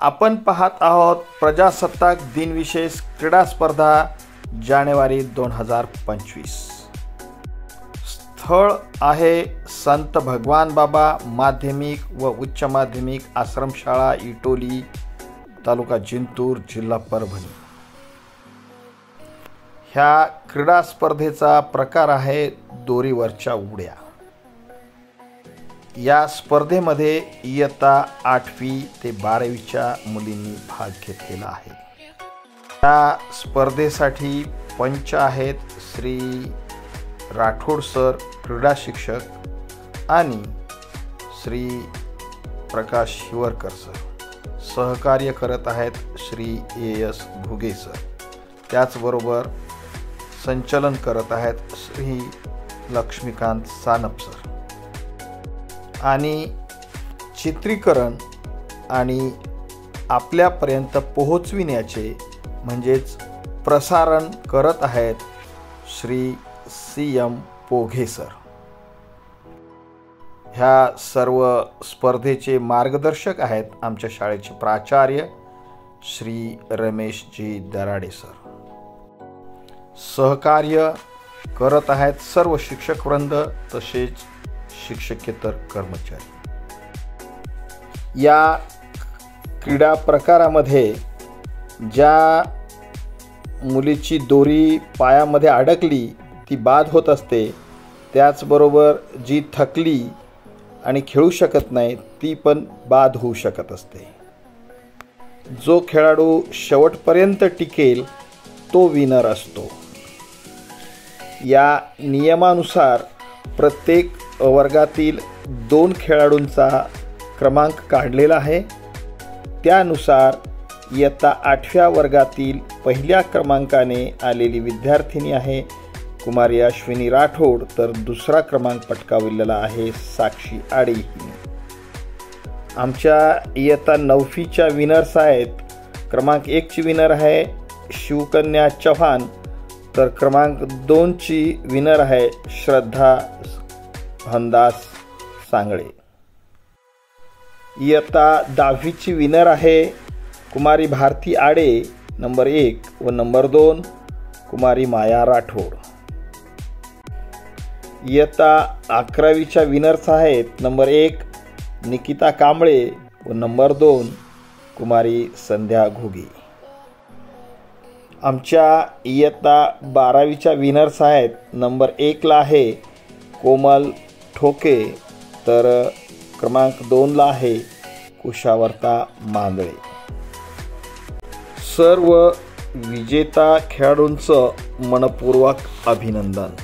आपण पाहत आहोत प्रजासत्ताक दिन विशेष क्रीडा स्पर्धा जानेवारी 2025। स्थळ आहे संत भगवान बाबा माध्यमिक व उच्च माध्यमिक आश्रमशाळा इटोली, तालुका जिंतूर, जिल्हा परभणी। ह्या क्रीडा स्पर्धेचा प्रकार आहे दोरीवरच्या उड्या। या स्पर्धेमध्ये इयत्ता 8वी ते 12वीच्या मुलींनी भाग घेतलेला आहे। या स्पर्धेसाठी पंच आहेत श्री राठोड सर क्रीडा शिक्षक आणि श्री प्रकाश हिवरकर सर। सहकार्य करत आहेत श्री एस भुगे सर। त्याचबरोबर संचलन करत आहेत श्री लक्ष्मीकांत सानप सर। आणि चित्रीकरण आणि आपल्यापर्यंत पोहोचविण्याचे म्हणजेच प्रसारण करत आहेत श्री CM पोघे सर। ह्या सर्व स्पर्धेचे मार्गदर्शक आहेत आमच्या शाळेचे प्राचार्य श्री रमेशजी दराडे सर। सहकार्य करत आहेत सर्व शिक्षकवृंद तसेच शिक्षकेतर कर्मचारी। या क्रीडा प्रकारामध्ये ज्या मुलीची दोरी पायामध्ये अडकली ती बाद होत असते, त्याचबरोबर जी थकली आणि खेळू शकत नाही ती पण बाद होऊ शकत असते। जो खेळाडू शेवटपर्यंत टिकेल तो विनर असतो। या नियमानुसार प्रत्येक वर्गातील 2 खेळाडूंचा क्रमांक काढलेला आहे। त्यानुसार इयत्ता 8व्या वर्गातील पहिल्या क्रमांकाने आलेली विद्यार्थिनी आहे कुमारी अश्विनी राठोड, तर दुसरा क्रमांक पटकावलेला आहे साक्षी आडे। आमच्या इयत्ता 9वीच्या विनर्स आहेत। क्रमांक 1ची विनर आहे शिवकन्या चव्हाण, तर क्रमांक 2ची विनर आहे श्रद्धा हंदास सांगळे। इयत्ता 10वीची विनर आहे कुमारी भारती आडे, नंबर 1 व नंबर 2 कुमारी माया राठोड। इयत्ता 11वीच्या विनर्स आहेत नंबर 1 निकिता कांबळे व नंबर 2 कुमारी संध्या घुगे। आमच्या इयत्ता 12वीच्या विनर्स आहेत नंबर 1 ला आहे कोमल ठोके, तर क्रमांक 2 ला आहे कुशावर्ता मांदळे। सर्व विजेता खेळाडूंचं मनपूर्वक अभिनंदन।